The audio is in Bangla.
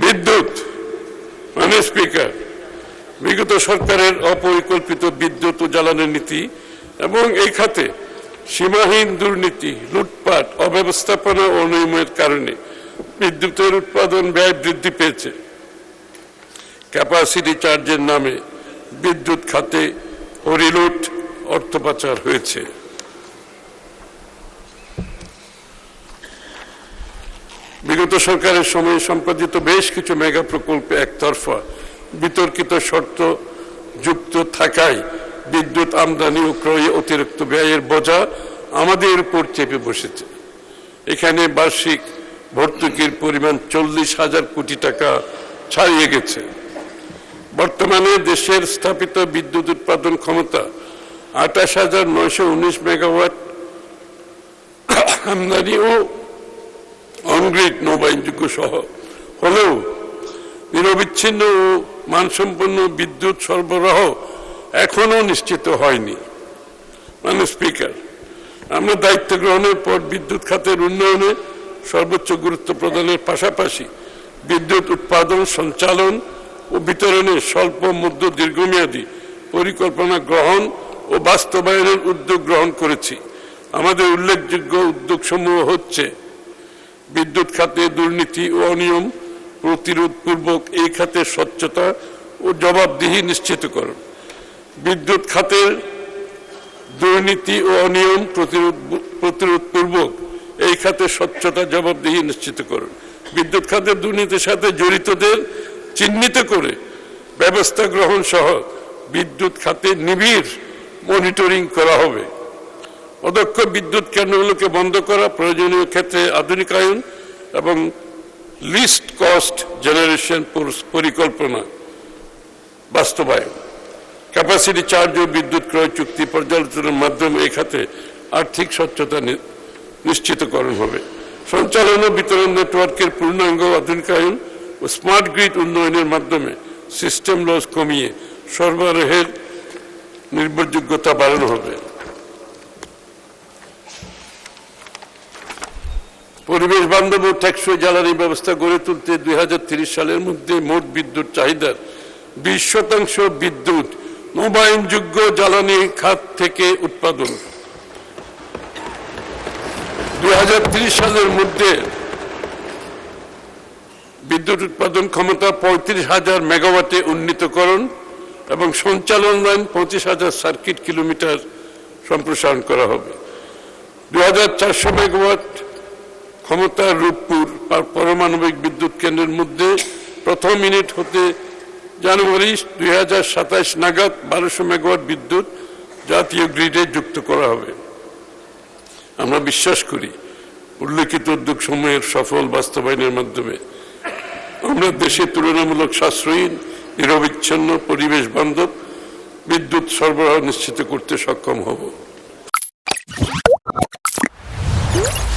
বিদ্যুৎ মানে স্পিকার, বিগত সরকারের অপরিকল্পিত বিদ্যুৎ ও জ্বালানি নীতি এবং এই খাতে সীমাহীন দুর্নীতি, লুটপাট, অব্যবস্থাপনা ও অনিয়মের কারণে বিদ্যুতের উৎপাদন ব্যয় বৃদ্ধি পেয়েছে। ক্যাপাসিটি চার্জের নামে বিদ্যুৎ খাতে হরিলুট, অর্থ পাচার হয়েছে। বিগত সরকারের সময়ে সম্পাদিত বেশ কিছু মেগা প্রকল্পে একতরফা বিতর্কিত শর্ত যুক্ত থাকায় বিদ্যুৎ আমদানি ও ক্রয়ে অতিরিক্ত ব্যয়ের বোঝা আমাদের উপর চেপে বসেছে। এখানে বার্ষিক ভর্তুকির পরিমাণ 40,000 কোটি টাকা ছাড়িয়ে গেছে। বর্তমানে দেশের স্থাপিত বিদ্যুৎ উৎপাদন ক্ষমতা 28,919 মেগাওয়াট, আমদানি ও অনগ্রিড নবায়নযোগ্য সহ হলেও নিরবিচ্ছিন্ন ও মানসম্পন্ন বিদ্যুৎ সরবরাহ এখনো নিশ্চিত হয়নি। মানে স্পিকার, আমরা দায়িত্ব গ্রহণের পর বিদ্যুৎ খাতের উন্নয়নে সর্বোচ্চ গুরুত্ব প্রদানের পাশাপাশি বিদ্যুৎ উৎপাদন, সঞ্চালন ও বিতরণে স্বল্প, মধ্য, দীর্ঘমেয়াদী পরিকল্পনা গ্রহণ ও বাস্তবায়নের উদ্যোগ গ্রহণ করেছি। আমাদের উল্লেখযোগ্য উদ্যোগসমূহ হচ্ছে: বিদ্যুৎ খাতে দুর্নীতি ও অনিয়ম প্রতিরোধপূর্বক এই খাতের স্বচ্ছতা ও জবাবদিহি নিশ্চিতকরণ, বিদ্যুৎ খাতের দুর্নীতি ও অনিয়ম প্রতিরোধপূর্বক এই খাতের স্বচ্ছতা, জবাবদিহি নিশ্চিতকরণ, বিদ্যুৎ খাতের দুর্নীতির সাথে জড়িতদের চিহ্নিত করে ব্যবস্থা গ্রহণ সহ বিদ্যুৎ খাতে নিবিড় মনিটরিং করা হবে। অদক্ষ বিদ্যুৎ কেন্দ্রগুলোকে বন্ধ করা, প্রয়োজনীয় ক্ষেত্রে আধুনিকায়ন এবং লিস্ট কস্ট জেনারেশন পরিকল্পনা বাস্তবায়ন, ক্যাপাসিটি চার্জ ও বিদ্যুৎ ক্রয় চুক্তি পর্যালোচনার মাধ্যমে এই খাতে আর্থিক স্বচ্ছতা নিশ্চিতকরণ হবে। সঞ্চালন ও বিতরণ নেটওয়ার্কের পূর্ণাঙ্গ আধুনিকায়ন ও স্মার্ট গ্রিড উন্নয়নের মাধ্যমে সিস্টেম লস কমিয়ে সরবরাহের নির্ভরযোগ্যতা বাড়ানো হবে। পরিবেশ বান্ধব ও টেকসই জ্বালানি ব্যবস্থা গড়ে তুলতে 2030 সালের মধ্যে মোট বিদ্যুৎ চাহিদার 20% বিদ্যুৎ নবায়নযোগ্য জ্বালানি খাত থেকে উৎপাদন, 2030 সালের মধ্যে বিদ্যুৎ উৎপাদন ক্ষমতা 35,000 মেগাওয়াটে উন্নীতকরণ এবং সঞ্চালন লাইন 25,000 সার্কিট কিলোমিটার সম্প্রসারণ করা হবে। 2,400 মেগাওয়াট ক্ষমতার রূপপুর পারমাণবিক বিদ্যুৎ কেন্দ্রের মধ্যে প্রথম ইউনিট হতে জানুয়ারি 2027 নাগাদ 1200 মেগাওয়াট বিদ্যুৎ জাতীয় গ্রিডে যুক্ত করা হবে। আমরা বিশ্বাস করি উল্লেখিত উদ্যোগসমূহের সফল বাস্তবায়নের মাধ্যমে আমরা দেশে তুলনামূলক সাশ্রয়ী, নিরবিচ্ছিন্ন, পরিবেশ বান্ধব বিদ্যুৎ সরবরাহ নিশ্চিত করতে সক্ষম হব।